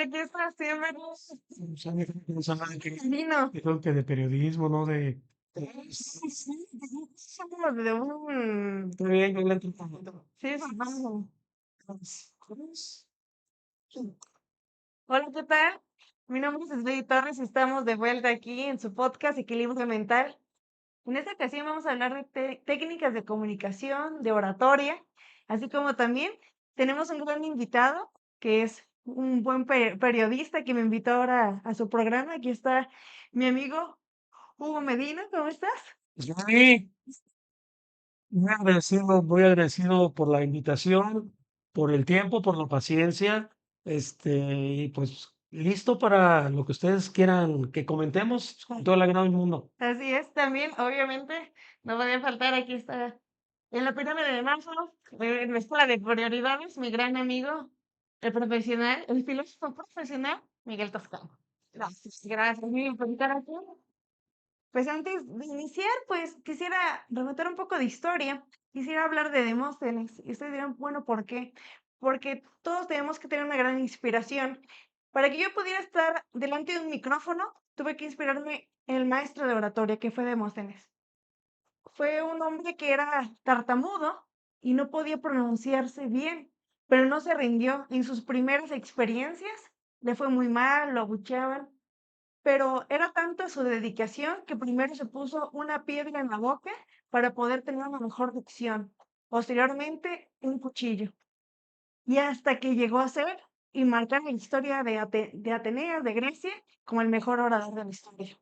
¿De qué estás siempre? O sea, yo creo que no sabe Vino. yo creo que de periodismo, ¿no? Sí, sí, somos de un... Está bien, yo le entro un poquito. Sí, vamos. ¿Cómo es? Hola, ¿qué tal? Mi nombre es Sveti Torres y estamos de vuelta aquí en su podcast Equilibrio Mental. En esta ocasión vamos a hablar de técnicas de comunicación, de oratoria, así como también tenemos un gran invitado que es un buen periodista que me invitó ahora a su programa. Aquí está mi amigo Hugo Medina, ¿cómo estás? Sí, muy agradecido por la invitación, por el tiempo, por la paciencia, y pues listo para lo que ustedes quieran que comentemos con toda la gran del mundo. Así es, también, obviamente, no podía faltar, aquí está, en la pirámide de Maslow, en la escala de prioridades, mi gran amigo, el profesional, el filósofo profesional, Miguel Toscano. Gracias, gracias, Miguel, por estar aquí. Pues antes de iniciar, pues quisiera remontar un poco de historia, quisiera hablar de Demóstenes, y ustedes dirán, bueno, ¿por qué? Porque todos tenemos que tener una gran inspiración. Para que yo pudiera estar delante de un micrófono, tuve que inspirarme en el maestro de oratoria, que fue Demóstenes. Fue un hombre que era tartamudo y no podía pronunciarse bien, pero no se rindió. En sus primeras experiencias le fue muy mal, lo abucheaban, pero era tanta su dedicación que primero se puso una piedra en la boca para poder tener una mejor dicción. Posteriormente, un cuchillo. Y hasta que llegó a ser y marcar la historia de Atenea, de Grecia, como el mejor orador de la historia.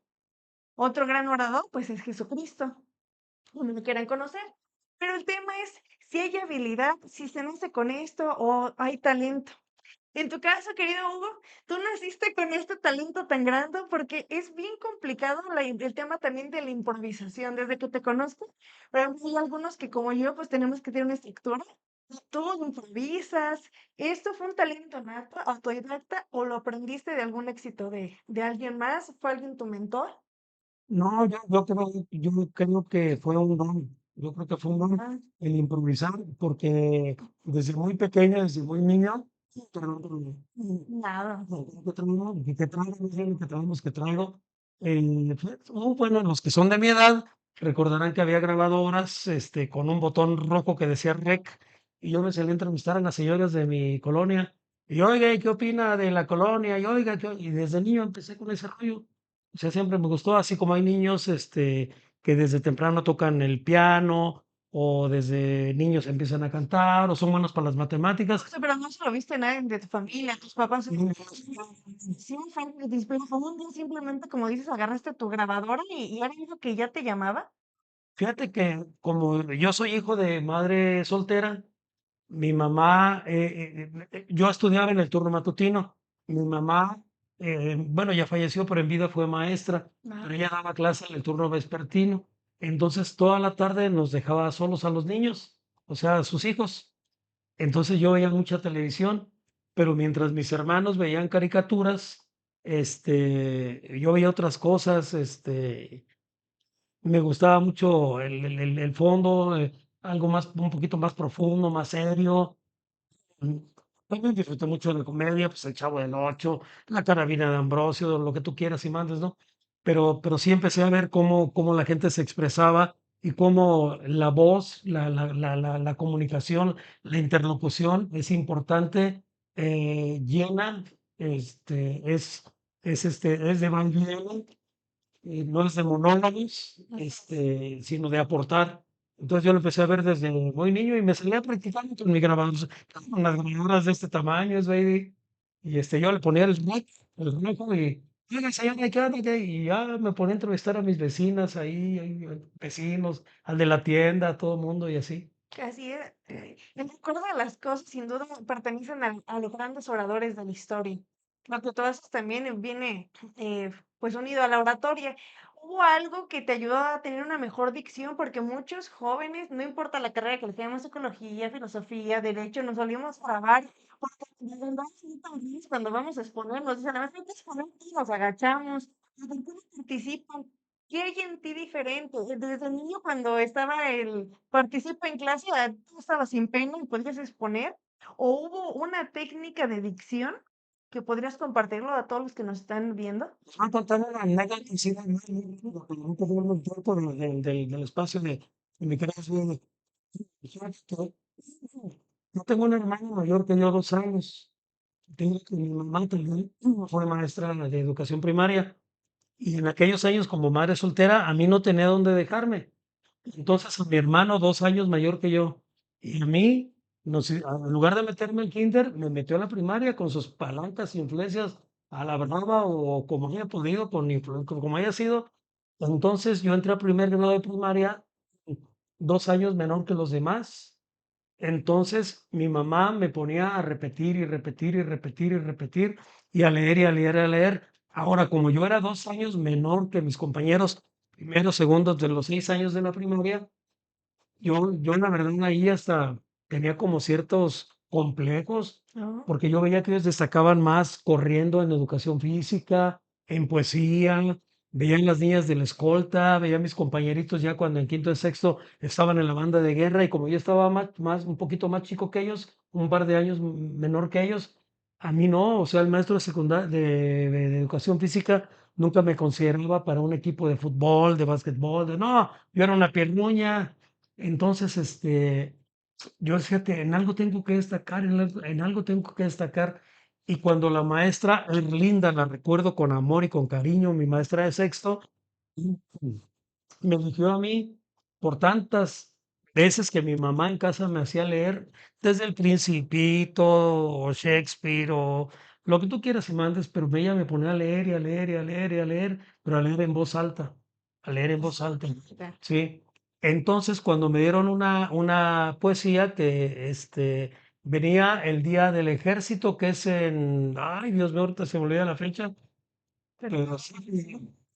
Otro gran orador, pues es Jesucristo, como lo quieran conocer. Pero el tema es si hay habilidad, si se nace con esto o hay talento. En tu caso, querido Hugo, tú naciste con este talento tan grande porque es bien complicado el tema también de la improvisación. Desde que te conozco, pero hay algunos que como yo, pues tenemos que tener una estructura. Tú improvisas. ¿Esto fue un talento nato, autodidacta o lo aprendiste de algún éxito de alguien más? ¿Fue alguien tu mentor? No, yo creo que fue un don. Yo creo que fue un don Ah, el improvisar, porque desde muy pequeño, desde muy niño, nada. que traigo, no sé lo que traemos, que traigo. Bueno, los que son de mi edad recordarán que había grabadoras con un botón rojo que decía REC, y yo me salí a entrevistar a las señoras de mi colonia. Y oiga, ¿y qué opina de la colonia? Y oiga, y desde niño empecé con ese rollo. O sea, siempre me gustó, así como hay niños que desde temprano tocan el piano, o desde niños empiezan a cantar, o son buenos para las matemáticas. O sea, pero no se lo viste a nadie de tu familia, tus papás. Sí, fue algo que te inspiró. Fue un día simplemente, como dices, agarraste tu grabadora y era algo que ya te llamaba. Fíjate que como yo soy hijo de madre soltera, mi mamá, yo estudiaba en el turno matutino. Mi mamá, bueno, ya falleció, pero en vida fue maestra, Ah, pero ella daba clase en el turno vespertino. Entonces, toda la tarde nos dejaba solos a los niños, o sea, a sus hijos. Entonces yo veía mucha televisión, pero mientras mis hermanos veían caricaturas, yo veía otras cosas, me gustaba mucho el fondo, algo más, un poquito más profundo, más serio. Mm, También disfruté mucho de la comedia, pues El Chavo del Ocho, La Carabina de Ambrosio, lo que tú quieras y mandes, ¿no? Pero sí empecé a ver cómo la gente se expresaba y cómo la voz, la comunicación, la interlocución es importante, llena, es de Van Gogh, no es de monólogos, sino de aportar. Entonces yo lo empecé a ver desde muy niño y me salía a practicar con mi grabador, con unas grabadoras de este tamaño, baby. Y yo le ponía el rojo y, "Oiga, señora, ¿qué onda, qué?". Y ya me ponía a entrevistar a mis vecinas ahí, vecinos, al de la tienda, a todo el mundo y así. que así es. El recuerdo de las cosas, sin duda, pertenecen a los grandes oradores de la historia. Creo que todo eso también viene, pues, unido a la oratoria. ¿Hubo algo que te ayudó a tener una mejor dicción? Porque muchos jóvenes, no importa la carrera que elegíamos, psicología, filosofía, derecho, nos solíamos trabar, porque de verdad sí, también cuando vamos a exponer, nos dicen, a ver, hay que exponer y nos agachamos. ¿Y por qué no participan? ¿Qué hay en ti diferente? Desde niño, cuando estaba el participa en clase, tú estabas sin pena y podías exponer, o hubo una técnica de dicción que podrías compartirlo a todos los que nos están viendo? Les voy a contar una anécdota así de muy rápido, para no perder el tiempo del espacio de mi creación. Fíjate que yo tengo un hermano mayor que yo 2 años. Tengo que mi mamá también fue maestra de educación primaria. Y en aquellos años, como madre soltera, a mí no tenía dónde dejarme. Entonces, a mi hermano, 2 años mayor que yo, y a mí, en lugar de meterme al kinder, me metió a la primaria con sus palancas, influencias a la brava o como haya podido, como haya sido. Entonces, yo entré a primer grado de primaria, 2 años menor que los demás. Entonces, mi mamá me ponía a repetir y repetir y repetir y repetir y a leer y a leer y a leer. Ahora, como yo era 2 años menor que mis compañeros, primeros, segundos de los 6 años de la primaria, yo la verdad ahí hasta tenía como ciertos complejos, Oh, porque yo veía que ellos destacaban más corriendo en educación física, en poesía, veía en las niñas de la escolta, veía a mis compañeritos ya cuando en quinto y sexto estaban en la banda de guerra y como yo estaba un poquito más chico que ellos, un par de años menor que ellos, a mí no, o sea, el maestro de secundaria de educación física nunca me consideraba para un equipo de fútbol, de básquetbol, no, yo era una piernuña. Entonces, yo decía que en algo tengo que destacar, en algo tengo que destacar. Y cuando la maestra Erlinda, la recuerdo con amor y con cariño, mi maestra de sexto, me eligió a mí por tantas veces que mi mamá en casa me hacía leer desde El Principito o Shakespeare o lo que tú quieras y mandes, pero ella me ponía a leer y a leer y a leer y a leer, pero a leer en voz alta, a leer en voz alta, ya. sí. Entonces, cuando me dieron una poesía que venía el Día del Ejército, que es ay Dios mío, ahorita se me olvida la fecha, pero sí,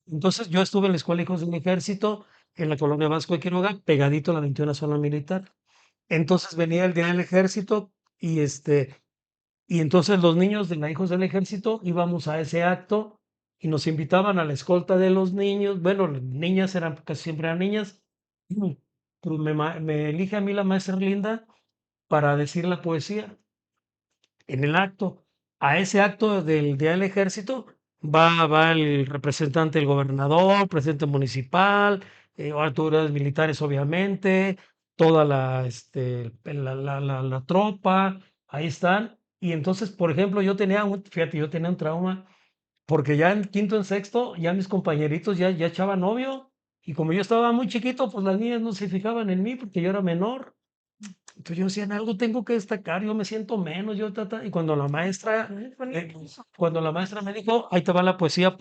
entonces yo estuve en la Escuela Hijos del Ejército, en la colonia Vasco de Quiroga, pegadito a la 21 zona militar. Entonces venía el Día del Ejército y entonces los niños de la Hijos del Ejército íbamos a ese acto y nos invitaban a la escolta de los niños. Bueno, niñas eran, casi siempre eran niñas, pero me elige a mí la maestra Linda para decir la poesía en el acto. A ese acto del Día del Ejército va el representante del gobernador, presidente municipal, autoridades militares, obviamente, toda la tropa, ahí están. Y entonces, por ejemplo, fíjate, yo tenía un trauma, porque ya en quinto, en sexto, ya mis compañeritos ya echaban novio, y como yo estaba muy chiquito, pues las niñas no se fijaban en mí porque yo era menor. Entonces yo decía, en algo tengo que destacar, yo me siento menos, y cuando la maestra me dijo, ahí te va la poesía,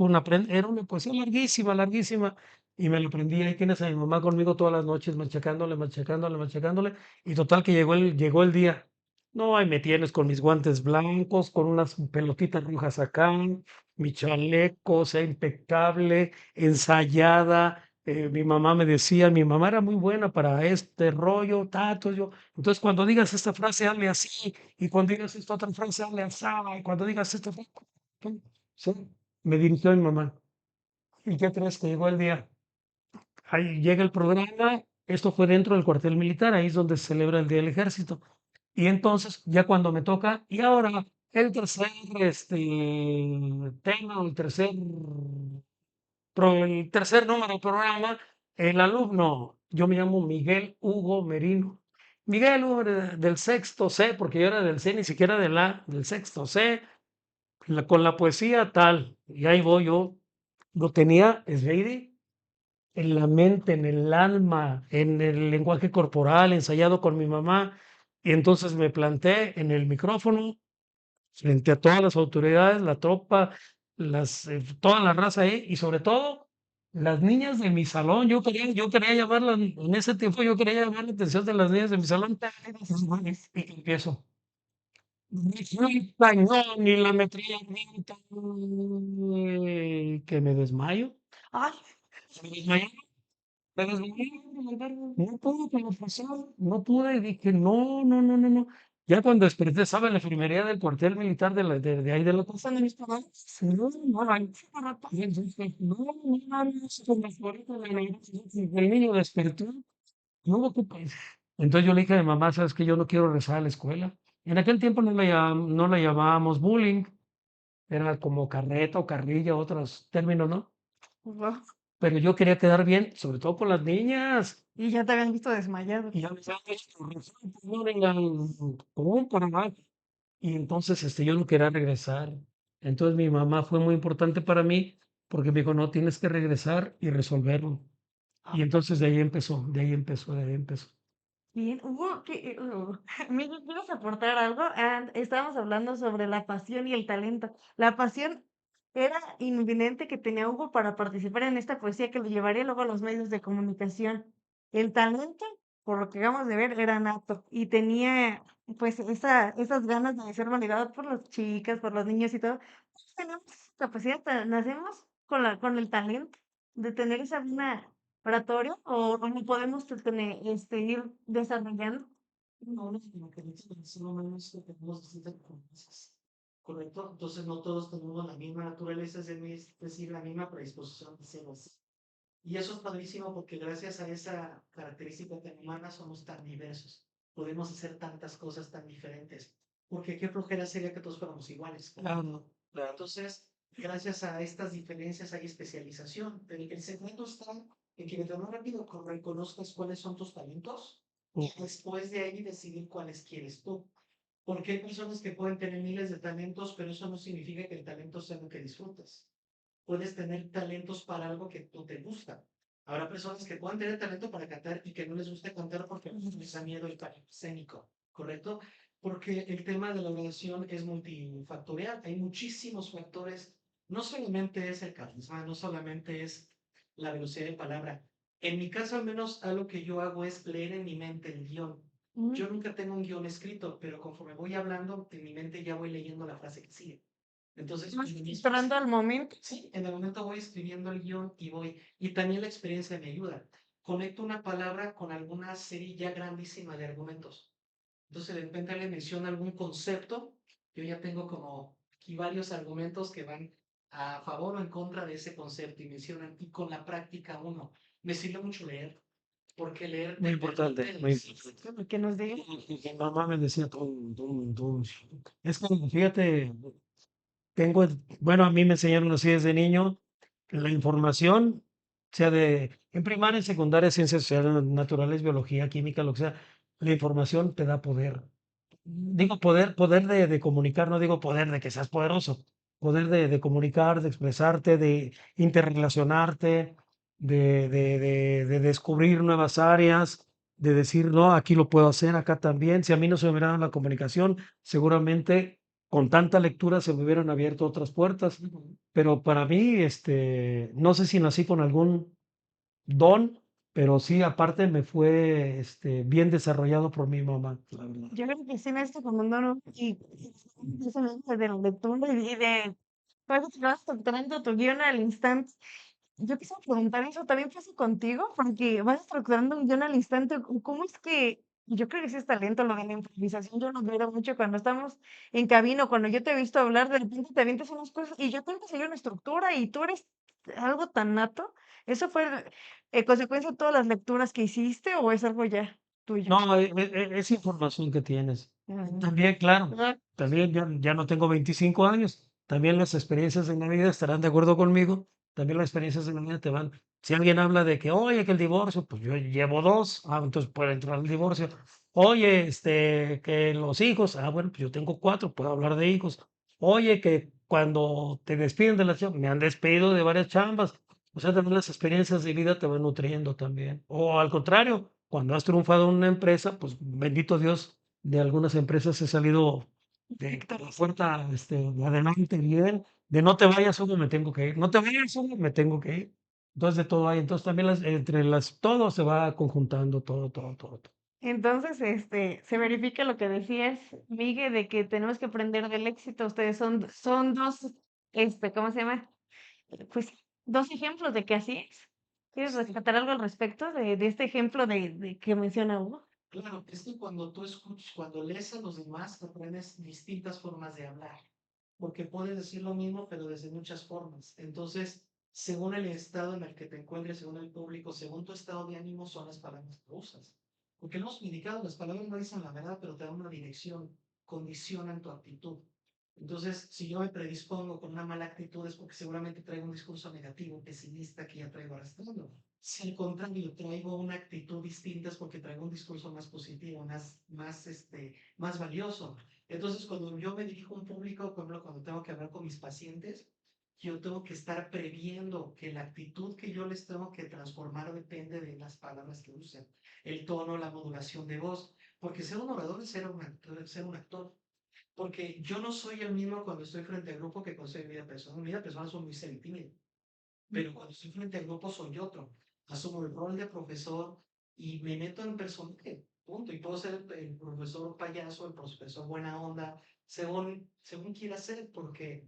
era una poesía larguísima, larguísima, y me la aprendí, ahí tienes a mi mamá conmigo todas las noches, machacándole, machacándole, machacándole, y total que llegó el día. No, ahí me tienes con mis guantes blancos, con unas pelotitas rojas acá, mi chaleco, o sea, impecable, ensayada. Mi mamá me decía, mi mamá era muy buena para este rollo, tato, entonces, cuando digas esta frase, hazle así, y cuando digas esta otra frase, hazle así, y cuando digas esta frase, sí, me dirigió mi mamá. ¿Y qué crees que llegó el día? Ahí llega el programa, esto fue dentro del cuartel militar, ahí es donde se celebra el Día del Ejército. Y entonces, ya cuando me toca, y ahora el tercer tema, el tercer número del programa, el alumno, yo me llamo Miguel Hugo Merino. Miguel Hugo del sexto C, porque yo era del C, ni siquiera del sexto C, con la poesía tal, y ahí voy yo, lo tenía Sveidi en la mente, en el alma, en el lenguaje corporal, ensayado con mi mamá, y entonces me planté en el micrófono frente a todas las autoridades, la tropa, toda la raza ahí y sobre todo las niñas de mi salón. Yo quería en ese tiempo yo quería llamar la atención de las niñas de mi salón y empiezo. "Me fue el cañón y la metralla avienta", que me desmayo. Ay, me desmayé. Pero no pude con la presión, no pude, y dije, no, no, no, no, no. Ya cuando desperté, estaba en la enfermería del cuartel militar de ahí de la casa de mis papás. No, no, ahí para y entonces, no, no, no, no, con las bolitas de la el niño despertó. No, pues. Entonces yo le dije a mi mamá, ¿sabes qué? Yo no quiero rezar a la escuela. En aquel tiempo no la llamábamos bullying, era como carreta o carrilla, otros términos, ¿no? Guau. Pero yo quería quedar bien, sobre todo con las niñas. Y ya te habían visto desmayado. Y ya me decían, no vengan común para abajo. Y entonces yo no quería regresar. Entonces mi mamá fue muy importante para mí porque me dijo, no, tienes que regresar y resolverlo. Y entonces de ahí empezó, de ahí empezó, de ahí empezó. Bien, hubo que, Miguel, ¿quieres aportar algo? Estábamos hablando sobre la pasión y el talento. La pasión era inminente que tenía Hugo para participar en esta poesía que lo llevaría luego a los medios de comunicación. El talento, por lo que acabamos de ver, era nato y tenía pues esas ganas de ser validado por las chicas, por los niños y todo. Todos tenemos esa capacidad, nacemos con con el talento de tener esa buena oratorio o no podemos tener, ir desarrollando. No, las características son humanos que tenemos distintas naturalezas. Correcto. Entonces no todos tenemos la misma naturaleza, es decir, la misma predisposición de ser así. Y eso es padrísimo porque gracias a esa característica tan humana somos tan diversos. Podemos hacer tantas cosas tan diferentes. Porque qué flojera sería que todos fuéramos iguales. Claro, claro. Entonces, gracias a estas diferencias hay especialización. Pero el secreto está en que mientras más rápido reconozcas cuáles son tus talentos y después de ahí decidir cuáles quieres tú. Porque hay personas que pueden tener miles de talentos, pero eso no significa que el talento sea lo que disfrutas. Puedes tener talentos para algo que tú te gusta. Habrá personas que puedan tener talento para cantar y que no les guste cantar porque les da miedo el pánico escénico, ¿correcto? Porque el tema de la oración es multifactorial. Hay muchísimos factores. No solamente es el carisma, no solamente es la velocidad de palabra. En mi caso, al menos, algo que yo hago es leer en mi mente el guión. Yo nunca tengo un guión escrito, pero conforme voy hablando, en mi mente ya voy leyendo la frase que sigue. Entonces, Más en el mismo, esperando al momento. sí, en el momento voy escribiendo el guión y voy, y también la experiencia me ayuda. Conecto una palabra con alguna serie ya grandísima de argumentos. Entonces, de repente le menciona algún concepto, yo ya tengo como aquí varios argumentos que van a favor o en contra de ese concepto y mencionan, y con la práctica uno. Me sirve mucho leer, porque leer muy importante, muy importante. Que nos diga. Mi mamá me decía, es que fíjate, tengo, bueno, a mí me enseñaron así desde niño, la información, sea en primaria, en secundaria, ciencias sociales, naturales, biología, química, lo que sea, la información te da poder. Digo poder, poder de comunicar, no digo poder de que seas poderoso, poder de comunicar, de expresarte, de interrelacionarte, de descubrir nuevas áreas, de decir, no, aquí lo puedo hacer, acá también. Si a mí no se me hubiera dado la comunicación, seguramente con tanta lectura se me hubieran abierto otras puertas. Pero para mí, no sé si nací con algún don, pero sí, aparte me fue, bien desarrollado por mi mamá, la verdad. Yo creo que sí en esto como no, y eso mismo de la lectura y de cosas que vas estructurando tu guión al instante. Yo quisiera preguntar eso, ¿también pasa contigo? Porque vas estructurando un guión al instante. ¿Cómo es que, yo creo que ese es talento, lo de la improvisación? Yo lo veo mucho cuando estamos en cabina, cuando yo te he visto hablar, de repente te avientas unas cosas y yo tengo que seguir una estructura y tú eres algo tan nato. ¿Eso fue consecuencia de todas las lecturas que hiciste o es algo ya tuyo? No, es información que tienes. Ujú. También, claro, Ah, también ya no tengo 25 años. También las experiencias en la vida estarán de acuerdo conmigo. También las experiencias en la vida te van. Si alguien habla de que, oye, que el divorcio, pues yo llevo dos, entonces puede entrar el divorcio. Oye, que los hijos, bueno, pues yo tengo cuatro, puedo hablar de hijos. Oye, que cuando te despiden de la chamba, me han despedido de varias chambas. O sea, también las experiencias de vida te van nutriendo también. O al contrario, cuando has triunfado en una empresa, pues bendito Dios, de algunas empresas he salido de la puerta de adelante bien, de no te vayas, Hugo, me tengo que ir, no te vayas, Hugo, me tengo que ir. Entonces de todo hay, entonces también entre todo se va conjuntando, todo, todo, todo, todo. entonces, se verifica lo que decías, Migue, de que tenemos que aprender del éxito. Ustedes son dos, ¿cómo se llama? Pues dos ejemplos de que así es. ¿Quieres Sí, rescatar algo al respecto de este ejemplo de que menciona Hugo? claro, es que cuando tú escuchas, cuando lees a los demás, aprendes distintas formas de hablar, porque puedes decir lo mismo, pero desde muchas formas. Entonces, según el estado en el que te encuentres, según el público, según tu estado de ánimo, son las palabras que usas. Porque lo hemos indicado, las palabras no dicen la verdad, pero te dan una dirección, condicionan tu actitud. Entonces, si yo me predispongo con una mala actitud es porque seguramente traigo un discurso negativo, pesimista que ya traigo arrastrando. Si al contrario traigo una actitud distinta es porque traigo un discurso más positivo, más valioso. Entonces, cuando yo me dirijo a un público, por ejemplo, cuando tengo que hablar con mis pacientes, yo tengo que estar previendo que la actitud que yo les tengo que transformar depende de las palabras que usen, el tono, la modulación de voz, porque ser un orador es ser un actor. Porque yo no soy el mismo cuando estoy frente al grupo que cuando estoy en vida personal. En vida personal soy muy serio y tímido, pero cuando estoy frente al grupo soy otro. Asumo el rol de profesor y me meto en personaje, punto. Y puedo ser el profesor payaso, el profesor buena onda, según quiera ser, porque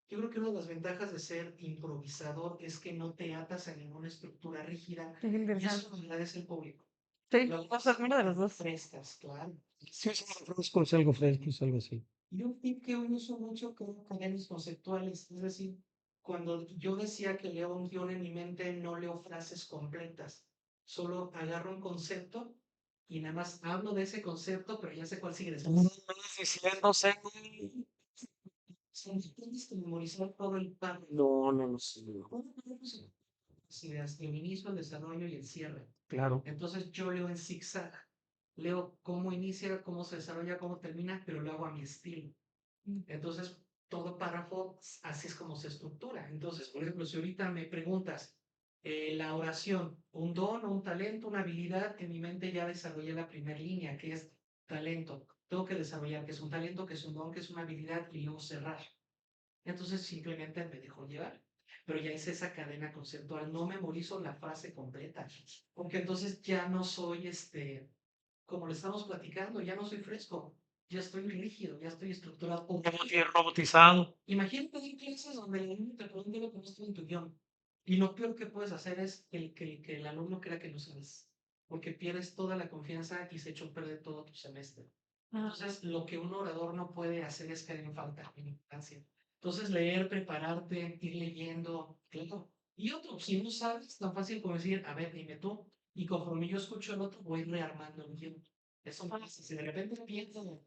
yo creo que una de las ventajas de ser improvisador es que no te atas a ninguna estructura rígida Qué y eso interesante. lo agradece el público. Sí, Lo vas a agradece uno de los dos. frescas, claro. Sí, es algo fresco, es algo así. Y un tip que uso mucho con cadenas conceptuales, es decir, cuando yo decía que leo un guión en mi mente, no leo frases completas, solo agarro un concepto y nada más hablo de ese concepto, pero ya sé cuál sigue después. Diciéndose. Si tienes que memorizar todo el párrafo, No, no, no sé. ¿cómo podemos las ideas? El inicio, el desarrollo y el cierre. Claro. Entonces yo leo en zigzag, leo cómo inicia, cómo se desarrolla, cómo termina, pero lo hago a mi estilo. Entonces, todo párrafo, así es como se estructura. Entonces, por ejemplo, si ahorita me preguntas la oración, un don o un talento, una habilidad, en mi mente ya desarrollé la primera línea, que es talento. Tengo que desarrollar que es un talento, que es un don, que es una habilidad y luego cerrar. Entonces, simplemente me dejo llevar. Pero ya hice esa cadena conceptual, no memorizo la frase completa, porque entonces ya no soy como lo estamos platicando, ya no soy fresco, ya estoy rígido, ya estoy estructurado. Robotizado. Imagínate hay clases donde el alumno te pregunta lo que no está en tu guión. Y lo peor que puedes hacer es que el alumno crea que no sabes, porque pierdes toda la confianza y se echó a perder todo tu semestre. Ah, Entonces, lo que un orador no puede hacer es caer en falta, en ignorancia. Entonces, leer, prepararte, ir leyendo, claro. Y otro, si no sabes, tan fácil como decir, a ver, dime tú. Y conforme yo escucho el otro, voy rearmando el guión. Eso me pasa. Si de repente pienso,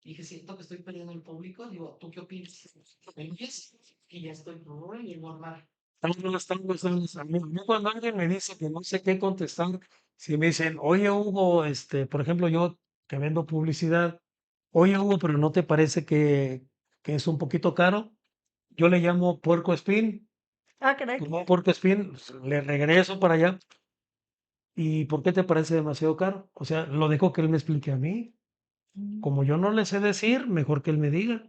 dije, siento que estoy perdiendo el público, digo, ¿tú qué opinas? Me empiezo y ya estoy y normal. A mí cuando alguien me dice que no sé qué contestar, si me dicen, oye Hugo, por ejemplo, yo que vendo publicidad, oye Hugo, pero ¿no te parece que es un poquito caro? Yo le llamo puerco espín, ah, caray. como un puerco espín, pues, le regreso para allá. ¿Y por qué te parece demasiado caro? O sea, lo dejo que él me explique a mí. Mm. Como yo no le sé decir, mejor que él me diga.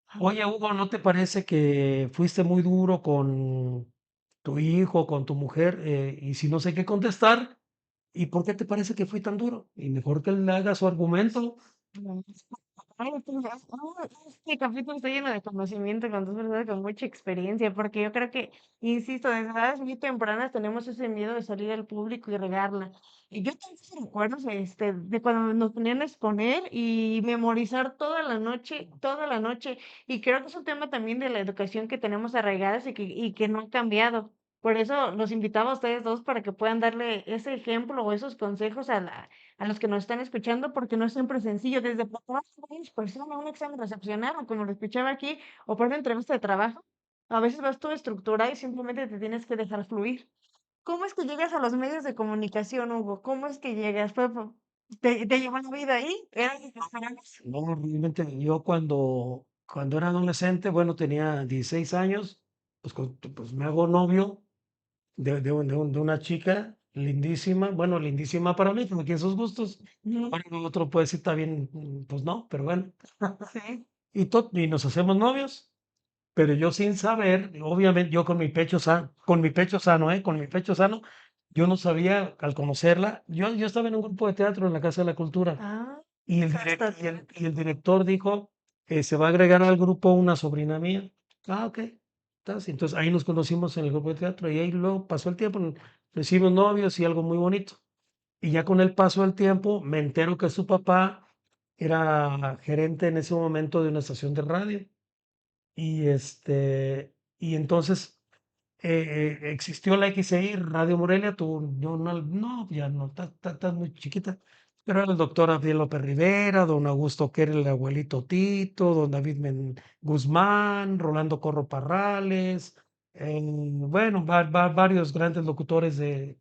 Ah, Oye, Hugo, ¿no te parece que fuiste muy duro con tu hijo, con tu mujer? Y si no sé qué contestar, ¿y por qué te parece que fui tan duro? Y mejor que él le haga su argumento. no. Ay, este capítulo está lleno de conocimiento, con dos personas con mucha experiencia, porque yo creo que, insisto, desde edades muy tempranas tenemos ese miedo de salir al público y regarla. Y yo tengo esos recuerdos, de cuando nos ponían a exponer y memorizar toda la noche, y creo que es un tema también de la educación que tenemos arraigadas y que no ha cambiado. Por eso los invitaba a ustedes dos para que puedan darle ese ejemplo o esos consejos a los que nos están escuchando, porque no es siempre sencillo, desde preparar varias personas, un examen recepcional, o como lo escuchaba aquí, o para una entrevista de trabajo, a veces vas todo estructurado y simplemente te tienes que dejar fluir. ¿Cómo es que llegas a los medios de comunicación, Hugo? ¿Cómo es que llegas? ¿Te llevó la vida ahí? ¿Era lo que esperabas? No, realmente yo cuando era adolescente, bueno, tenía 16 años, pues, pues me hago novio de una chica lindísima, bueno, lindísima para mí, como quien sus gustos. Ujú. Para otro puede decir, está bien, pues no, pero bueno. Sí. Y nos hacemos novios. Pero yo sin saber, obviamente yo con mi pecho sano, ¿eh? Con mi pecho sano, yo no sabía al conocerla. Yo estaba en un grupo de teatro en la Casa de la Cultura Ah, y hasta y el director dijo, se va a agregar al grupo una sobrina mía. Ah, ok. Entonces ahí nos conocimos en el grupo de teatro y ahí luego pasó el tiempo, nos hicimos novios y algo muy bonito. Y ya con el paso del tiempo me entero que su papá era gerente en ese momento de una estación de radio. Y y entonces existió la XCI, Radio Morelia, tú, yo no, no, ya no, estás muy chiquita. pero era el doctor Abdiel López Rivera, don Augusto que era el abuelito Tito, don David Guzmán, Rolando Corro Parrales, bueno, varios grandes locutores de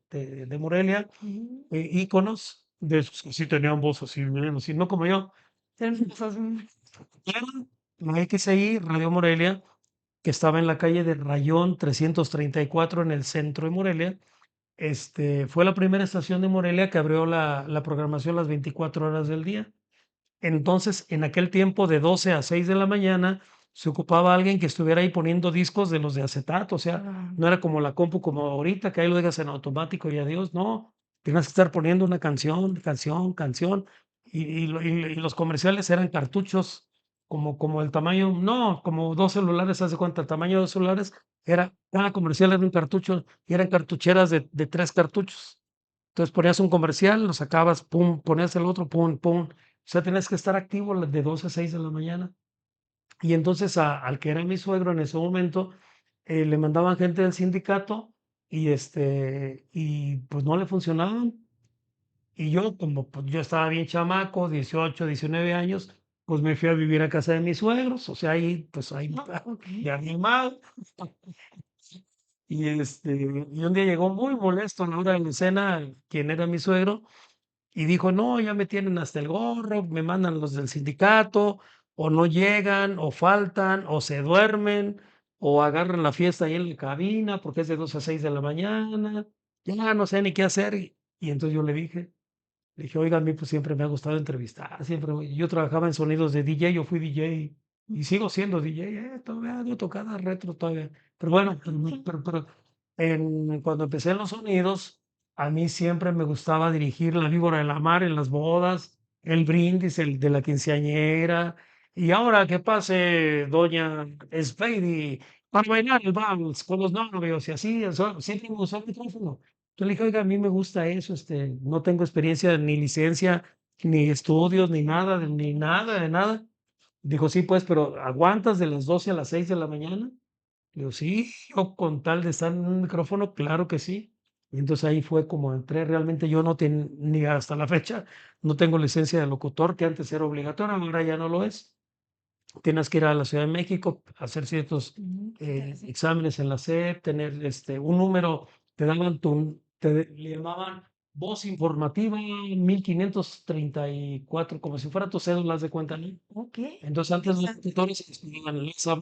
Morelia, Mm. íconos de esos que sí tenían voz así, bien, así, no como yo. Hermosos. Era la XI Radio Morelia, que estaba en la calle de Rayón 334 en el centro de Morelia. Fue la primera estación de Morelia que abrió la programación las 24 horas del día. Entonces, en aquel tiempo, de 12 a 6 de la mañana, se ocupaba alguien que estuviera ahí poniendo discos de los de acetato. O sea, Ah, no era como la compu como ahorita, que ahí lo dejas en automático y adiós. No, tenías que estar poniendo una canción, canción, canción. Y los comerciales eran cartuchos como el tamaño, no, como dos celulares, haz de cuenta, el tamaño de dos celulares, cada comercial era un cartucho y eran cartucheras de tres cartuchos. Entonces ponías un comercial, lo sacabas, pum, ponías el otro, pum, pum. O sea, tenías que estar activo de 2 a 6 de la mañana. Y entonces al que era mi suegro en ese momento, le mandaban gente del sindicato y pues no le funcionaban. Y yo, como pues, yo estaba bien chamaco, 18, 19 años, pues me fui a vivir a casa de mis suegros, o sea, ahí, pues ahí, ok. de animado. Y un día llegó muy molesto a la hora de la cena, quien era mi suegro, y dijo, no, ya me tienen hasta el gorro, me mandan los del sindicato, o no llegan, o faltan, o se duermen, o agarran la fiesta ahí en la cabina porque es de 2 a 6 de la mañana, ya no sé ni qué hacer. Y entonces yo le dije, oiga, a mí pues siempre me ha gustado entrevistar, yo trabajaba en sonidos de DJ, yo fui DJ y sigo siendo DJ, todavía hago tocadas retro todavía. Pero bueno, cuando empecé en los sonidos, a mí siempre me gustaba dirigir la víbora de la mar en las bodas, el brindis, el de la quinceañera, y ahora que pase doña Spady para bailar el vals con los novios y así, siempre me usó el micrófono. Yo le dije, oiga, a mí me gusta eso, no tengo experiencia, ni licencia, ni estudios, ni nada, ni nada, de nada. Dijo, sí, pues, pero ¿aguantas de las 12 a las 6 de la mañana? Digo, sí, yo con tal de estar en un micrófono, claro que sí. Y entonces ahí fue como entré. Realmente yo no tengo, ni hasta la fecha, no tengo licencia de locutor, que antes era obligatorio, ahora ya no lo es. Tienes que ir a la Ciudad de México, hacer ciertos Interesante. exámenes en la SEP, tener un número, le llamaban voz informativa 1534, como si fuera tu cédula, haz de cuenta, ¿no? Ok. Entonces antes los Interesante. locutores escribían Lisa,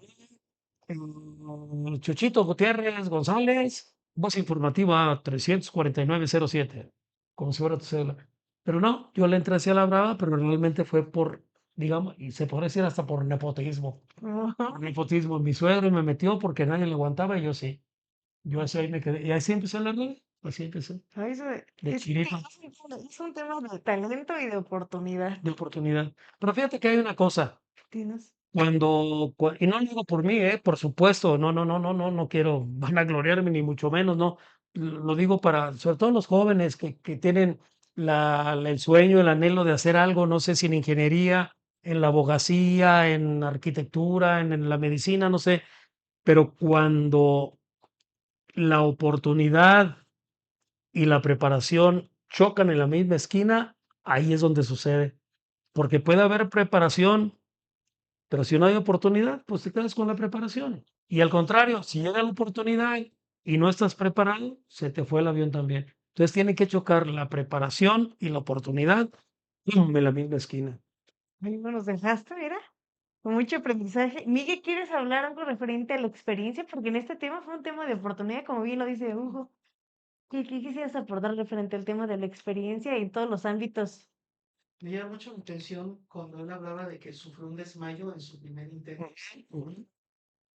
Chuchito Gutiérrez González, voz informativa 34907, como si fuera tu cédula. Pero no, yo le entré hacia la brava, pero realmente fue por, digamos, y se podría decir hasta por nepotismo. Por nepotismo, mi suegro me metió porque nadie le aguantaba y yo sí. Yo así ahí me quedé. Y así empecé en la red, así empecé, Ah, eso de chiripa, es un tema de talento y de oportunidad. de oportunidad. Pero fíjate que hay una cosa. Tienes. Y no lo digo por mí, por supuesto, no, no, no, no, no, no quiero vanagloriarme ni mucho menos, no. Lo digo para, sobre todo los jóvenes que tienen el sueño, el anhelo de hacer algo, no sé si en ingeniería, en la abogacía, en arquitectura, en la medicina, no sé, pero cuando la oportunidad y la preparación chocan en la misma esquina, ahí es donde sucede. Porque puede haber preparación, pero si no hay oportunidad, pues te quedas con la preparación. Y al contrario, si llega la oportunidad y no estás preparado, se te fue el avión también. Entonces tiene que chocar la preparación y la oportunidad en la misma esquina. Ahí no nos dejaste, mira, con mucho aprendizaje. Miguel, ¿quieres hablar algo referente a la experiencia? Porque en este tema fue un tema de oportunidad, como bien lo dice Hugo. ¿Qué quisieras aportar referente al tema de la experiencia y en todos los ámbitos? Me llama mucho la atención cuando él hablaba de que sufrió un desmayo en su primer intento, Ujú.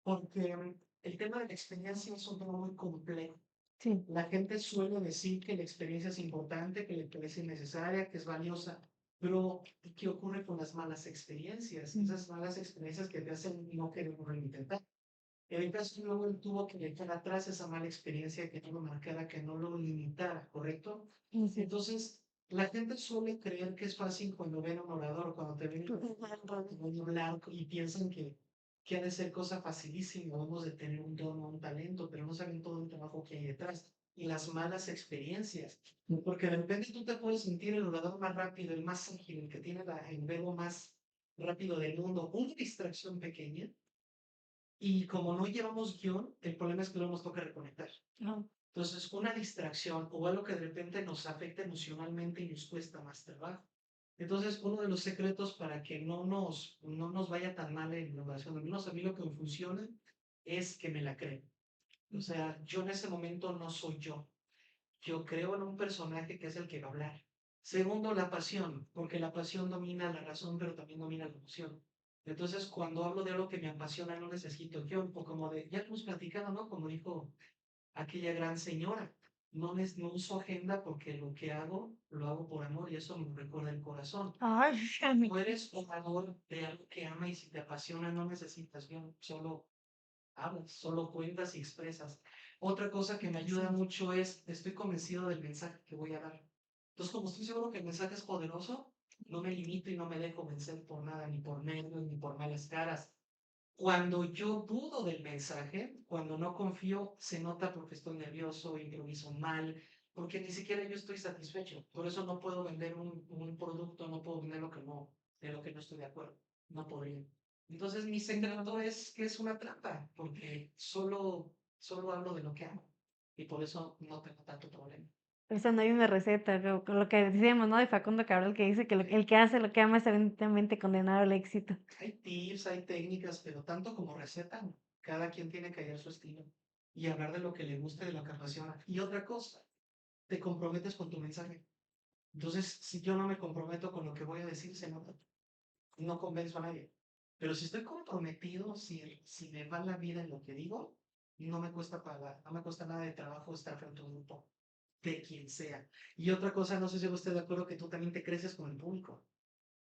porque el tema de la experiencia es un tema muy complejo. Sí. La gente suele decir que la experiencia es importante, que le parece necesaria, que es valiosa, pero ¿qué ocurre con las malas experiencias? Esas malas experiencias que te hacen no querer volver a intentar. En el caso luego él tuvo que dejar atrás esa mala experiencia que no lo marcara, que no lo limitara, ¿correcto? Sí. Entonces, la gente suele creer que es fácil cuando ven a un orador, cuando te ven hablar y piensan que ha de ser cosa facilísima, vamos de tener un don o un talento, pero no saben todo el trabajo que hay detrás. las malas experiencias. Porque de repente tú te puedes sentir el orador más rápido, el más ágil, el que tiene el verbo más rápido del mundo, una distracción pequeña. Y como no llevamos guión, el problema es que luego nos toca reconectar. No. Entonces, una distracción o algo que de repente nos afecta emocionalmente y nos cuesta más trabajo. Entonces, uno de los secretos para que no nos vaya tan mal en la oración, al menos a mí lo que me funciona es que me la creo. O sea, yo en ese momento no soy yo. Yo creo en un personaje que es el que va a hablar. Segundo, la pasión, porque la pasión domina la razón, pero también domina la emoción. Entonces, cuando hablo de algo que me apasiona, no necesito guión, o como de, ya lo hemos platicado, ¿no? Como dijo aquella gran señora, no uso agenda porque lo que hago, lo hago por amor y eso me recuerda el corazón. Ay, a mí. Tú eres orador de algo que ama y si te apasiona, no necesitas guión, solo hablas, solo cuentas y expresas. Otra cosa que me ayuda mucho es, estoy convencido del mensaje que voy a dar. Entonces, como estoy seguro que el mensaje es poderoso, no me limito y no me dejo vencer por nada, ni por nervios, ni por malas caras. Cuando yo dudo del mensaje, cuando no confío, se nota porque estoy nervioso, improviso mal, porque ni siquiera yo estoy satisfecho. Por eso no puedo vender un producto, no puedo vender de lo que no estoy de acuerdo. No podría. Entonces mi secreto es que es una trampa, porque solo hablo de lo que amo. Y por eso no tengo tanto problema. Eso no hay una receta, con lo que decíamos, ¿no? De Facundo Cabral, que dice que el que hace lo que ama es evidentemente condenado al éxito. Hay tips, hay técnicas, pero tanto como receta, no. Cada quien tiene que hallar su estilo y hablar de lo que le gusta y de lo que apasiona. Y otra cosa, te comprometes con tu mensaje. Entonces, si yo no me comprometo con lo que voy a decir, se nota. No convenzo a nadie. Pero si estoy comprometido, si me va la vida en lo que digo, no me cuesta pagar, no me cuesta nada de trabajo estar frente a un grupo, de quien sea. Y otra cosa, no sé si usted de acuerdo que tú también te creces con el público. O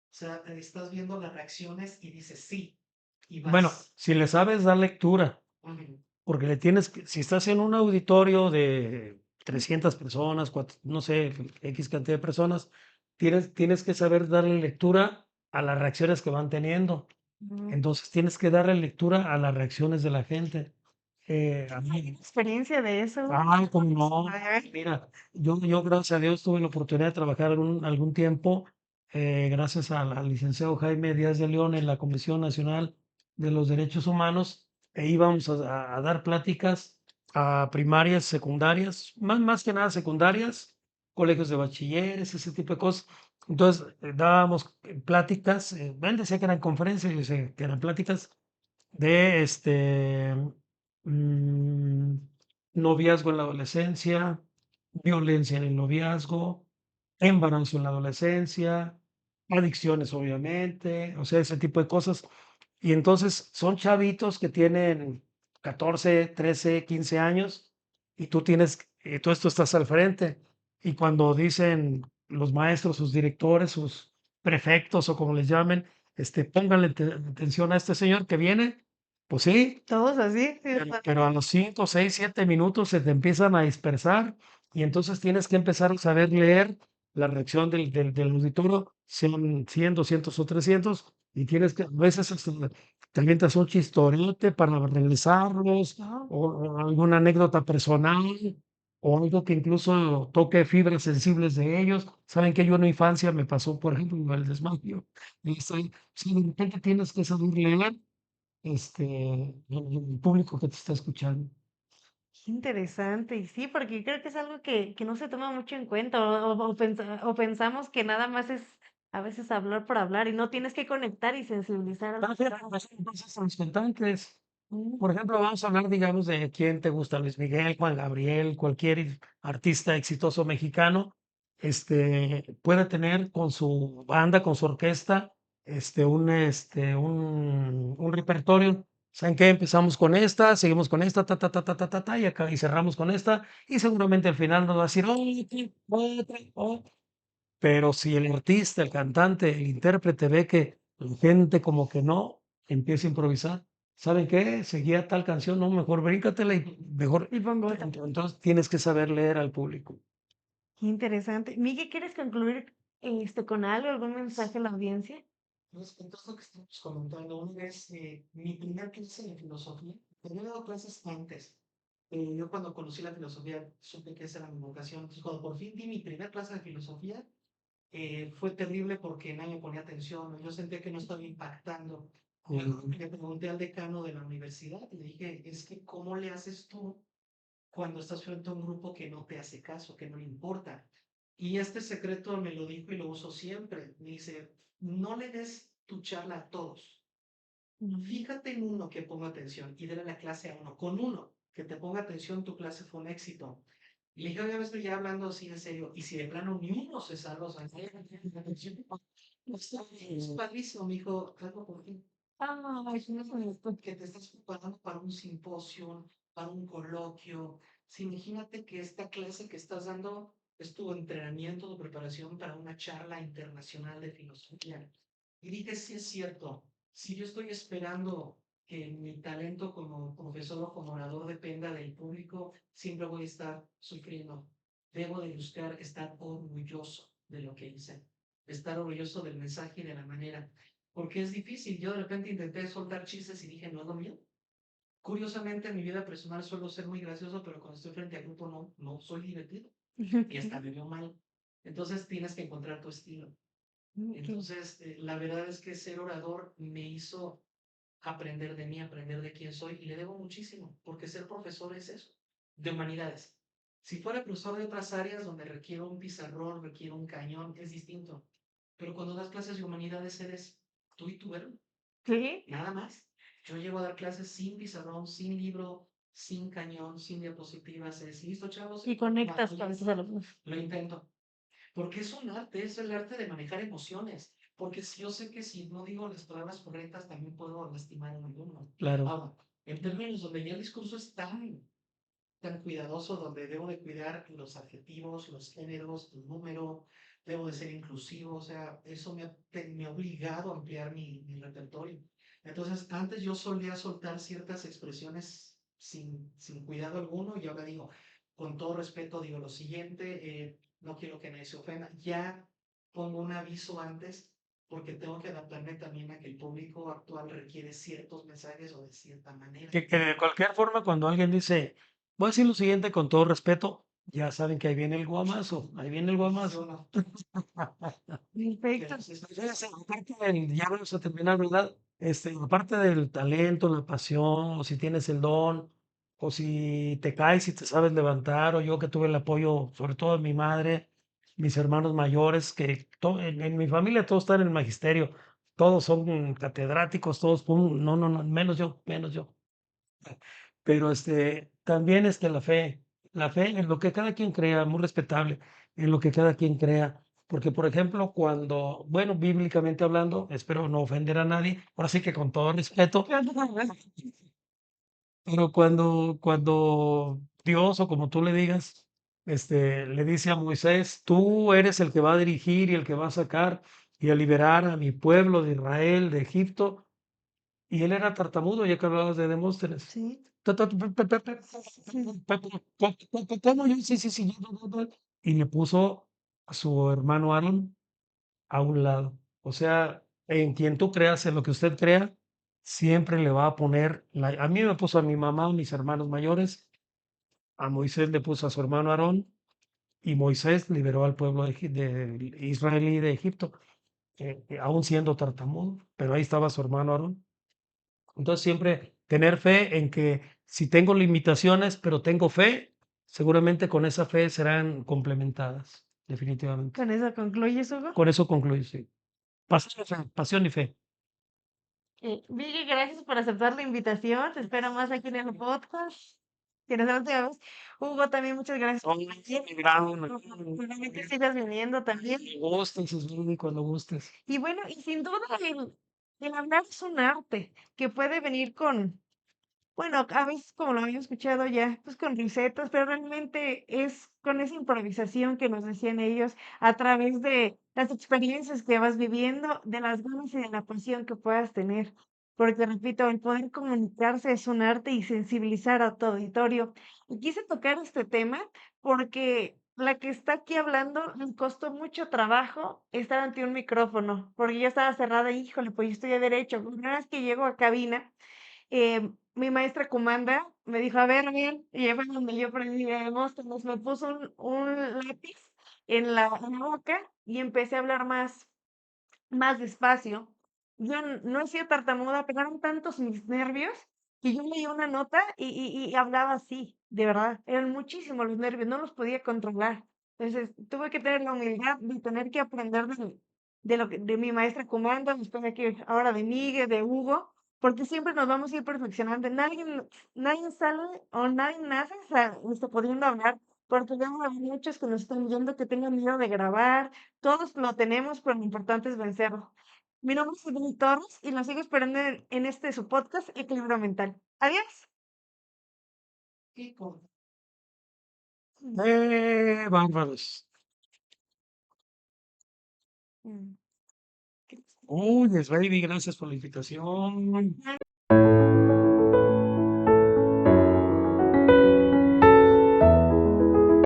sea, estás viendo las reacciones y dices sí, y Bueno, vas. si le sabes dar lectura, Ujú. porque le tienes que, si estás en un auditorio de 300 personas, no sé, X cantidad de personas, tienes que saber darle lectura a las reacciones que van teniendo. Ujú. Entonces tienes que darle lectura a las reacciones de la gente. A ¿Hay mí, experiencia de eso? como no, A ver. mira, yo gracias a Dios tuve la oportunidad de trabajar algún tiempo, gracias al licenciado Jaime Díaz de León en la Comisión Nacional de los Derechos Humanos, e íbamos a dar pláticas a primarias, secundarias, más que nada secundarias, colegios de bachilleres, ese tipo de cosas. Entonces, dábamos pláticas, él decía que eran conferencias, yo decía que eran pláticas de mm, noviazgo en la adolescencia, violencia en el noviazgo, embarazo en la adolescencia, adicciones, obviamente, o sea, ese tipo de cosas. Y entonces son chavitos que tienen 14, 13, 15 años y tú esto estás al frente. Y cuando dicen los maestros, sus directores, sus prefectos o como les llamen, pónganle atención a este señor que viene, pues sí, Todos así. Sí, pero a los 5, 6, 7 minutos se te empiezan a dispersar y entonces tienes que empezar a saber leer la reacción del auditorio, sean 100, 200 o 300, y tienes que, a veces te avientas un chistorete para regresarlos, no. o alguna anécdota personal, o algo que incluso toque fibras sensibles de ellos. Saben que yo en mi infancia me pasó, por ejemplo, el desmayo. Sí, de repente tienes que saber leer el público que te está escuchando. Qué interesante. Y sí, porque creo que es algo que no se toma mucho en cuenta o pensamos que nada más es a veces hablar por hablar y no tienes que conectar y sensibilizar a las Fíjate, personas. pues, entonces a los cantantes, Mm. por ejemplo, vamos a hablar, digamos, de quién te gusta, Luis Miguel, Juan Gabriel, cualquier artista exitoso mexicano, puede tener con su banda, con su orquesta, un repertorio. ¿Saben qué? Empezamos con esta, seguimos con esta, ta, ta, ta, ta, ta, ta, ta, y cerramos con esta, y seguramente al final nos va a decir, otra, otra. Pero si el artista, el cantante, el intérprete ve que la gente como que no, empieza a improvisar. ¿Saben qué? Seguía tal canción, no, mejor bríncatela y mejor. Y pongo otra. Entonces tienes que saber leer al público. Qué interesante. Miguel, ¿quieres concluir con algo, algún mensaje a la audiencia? Entonces, lo que estamos comentando, una vez, mi primer clase de filosofía, había dado clases antes, Yo cuando conocí la filosofía supe que esa era mi vocación. Entonces, cuando por fin di mi primera clase de filosofía, fue terrible porque nadie me ponía atención, ¿no? Yo sentía que no estaba impactando. Le pregunté al decano de la universidad y le dije, es que ¿cómo le haces tú cuando estás frente a un grupo que no te hace caso, que no le importa? Y este secreto me lo dijo y lo uso siempre. Me dice, no le des tu charla a todos. Fíjate en uno que ponga atención y dale la clase a uno. Con uno que te ponga atención, tu clase fue un éxito. Y le dije, oye, estoy ya hablando así en serio. Y si de plano ni uno se salva, o sea, es padrísimo, me dijo, algo por ti. Ay, no es esto que te estás preparando para un simposio, para un coloquio. Sí, imagínate que esta clase que estás dando es tu entrenamiento de preparación para una charla internacional de filosofía. Y dije, sí es cierto, si yo estoy esperando que mi talento como profesor o como orador dependa del público, siempre voy a estar sufriendo. Debo de buscar estar orgulloso de lo que hice, estar orgulloso del mensaje y de la manera, porque es difícil. Yo de repente intenté soltar chistes y dije, no es lo mío. Curiosamente, en mi vida personal suelo ser muy gracioso, pero cuando estoy frente al grupo no soy divertido y hasta me veo mal. Entonces tienes que encontrar tu estilo. Entonces, la verdad es que ser orador me hizo aprender de mí, aprender de quién soy y le debo muchísimo, porque ser profesor es eso, de humanidades. Si fuera profesor de otras áreas donde requiero un pizarrón, requiero un cañón, es distinto. Pero cuando das clases de humanidades eres tú y tu verbo, Sí, nada más. Yo llego a dar clases sin pizarrón, sin libro, sin cañón, sin diapositivas. Es listo, chavos. y conectas con tus alumnos. Lo intento. Porque es un arte, es el arte de manejar emociones. Porque yo sé que si no digo las palabras correctas, también puedo lastimar a un alumno. Claro. Ahora, en términos donde ya el discurso es tan cuidadoso, donde debo de cuidar los adjetivos, los géneros, el número, debo de ser inclusivo, o sea, eso me ha obligado a ampliar mi repertorio. Entonces, antes yo solía soltar ciertas expresiones sin cuidado alguno y ahora digo, con todo respeto, digo lo siguiente, no quiero que nadie se ofenda, ya pongo un aviso antes porque tengo que adaptarme también a que el público actual requiere ciertos mensajes o de cierta manera. Que de cualquier forma, cuando alguien dice, voy a decir lo siguiente con todo respeto, ya saben que ahí viene el guamazo, ahí viene el ¿Sí o guamazo. no? Perfecto. Entonces, aparte ya vamos a terminar, ¿verdad? Aparte del talento, la pasión, o si tienes el don, o si te caes y te sabes levantar, o yo que tuve el apoyo, sobre todo de mi madre, mis hermanos mayores, que en mi familia todos están en el magisterio, todos son catedráticos, todos, no, no, no, menos yo, menos yo. Pero también la fe en lo que cada quien crea, muy respetable, en lo que cada quien crea. Porque, por ejemplo, cuando, bueno, bíblicamente hablando, espero no ofender a nadie, ahora sí que con todo respeto, pero cuando Dios, o como tú le digas, le dice a Moisés, tú eres el que va a dirigir y el que va a sacar y a liberar a mi pueblo de Israel, de Egipto, y él era tartamudo, ya que hablabas de Demóstenes. Sí. ¿Cómo yo? Sí, sí, sí. Y le puso a su hermano Aaron a un lado. O sea, en quien tú creas, en lo que usted crea, siempre le va a poner. A mí me puso a mi mamá, a mis hermanos mayores, a Moisés le puso a su hermano Aarón, y Moisés liberó al pueblo de israelí de Egipto, aún siendo tartamudo, pero ahí estaba su hermano Aarón. Entonces, siempre tener fe en que si tengo limitaciones, pero tengo fe, seguramente con esa fe serán complementadas, definitivamente. Con eso concluyes, Hugo. Con eso concluyo, sí. Pasión y fe. Vicky, gracias por aceptar la invitación. Te espero más aquí en el podcast. Que nos vemos otra vez. Hugo, también muchas gracias por venir. Seguramente sigas viniendo también. Cuando gustes, Susini, cuando gustes. Y bueno, y sin duda el hablar es un arte que puede venir con, bueno, a veces como lo había escuchado ya, pues con recetas, pero realmente es con esa improvisación que nos decían ellos a través de las experiencias que vas viviendo, de las ganas y de la pasión que puedas tener. Porque repito, el poder comunicarse es un arte y sensibilizar a tu auditorio. Y quise tocar este tema porque la que está aquí hablando me costó mucho trabajo estar ante un micrófono, porque yo estaba cerrada, híjole, pues yo estoy de derecho. Una vez que llego a cabina, mi maestra comanda me dijo, a ver, y ahí fue donde yo aprendí de Demóstenes, me puso un lápiz en la boca y empecé a hablar más despacio. Yo no he sido tartamuda, pero eran tantos mis nervios que yo leía una nota y hablaba así, de verdad. Eran muchísimos los nervios, no los podía controlar. Entonces tuve que tener la humildad de tener que aprender de mi maestra comando, después de que ahora de Miguel, de Hugo, porque siempre nos vamos a ir perfeccionando. Nadie sale o nadie nace pudiendo hablar, porque vemos a muchos que nos están viendo que tengan miedo de grabar. Todos lo tenemos, pero lo importante es vencerlo. Mi nombre es Edith Torres y lo sigo esperando en este su podcast, Equilibrio Mental. Adiós. Y con Bárbaros. Mm. Uy, Baby, gracias por la invitación.